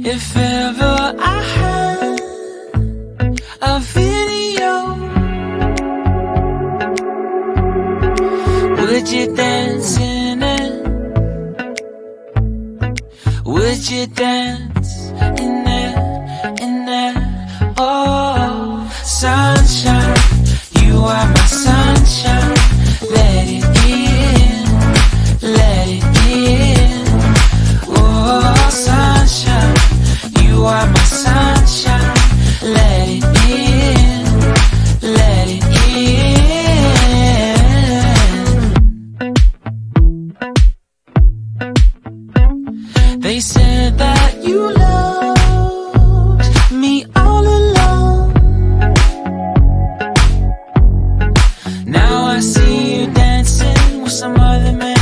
If ever I had a video, would you dance in it? Would you dance in it, in it? Oh, sunshine, you are my sunshine. Let it in, let it in. Oh, sunshine, you are my sunshine. Let it in, let it in. They said that you loved me all along. Now I see you dancing with some other man.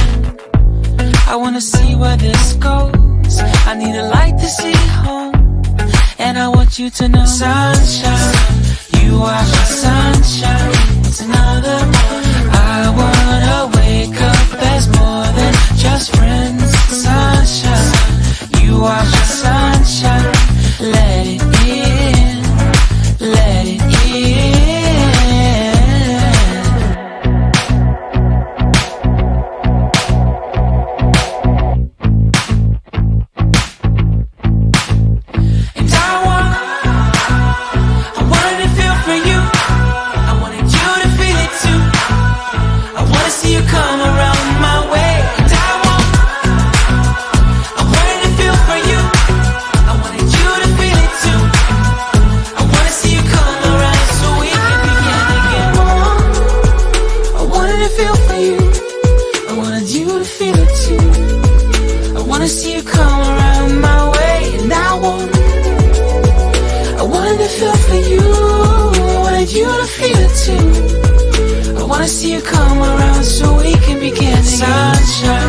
I wanna see where this goes. I need a light to see home, and I want you to know, sunshine, you are my sunshine. It's another morning. I wanna wake up as more than just friends. Sunshine, you are my sunshine. Let it in, let it in. I wanna see you come around so we can begin again. Sunshine,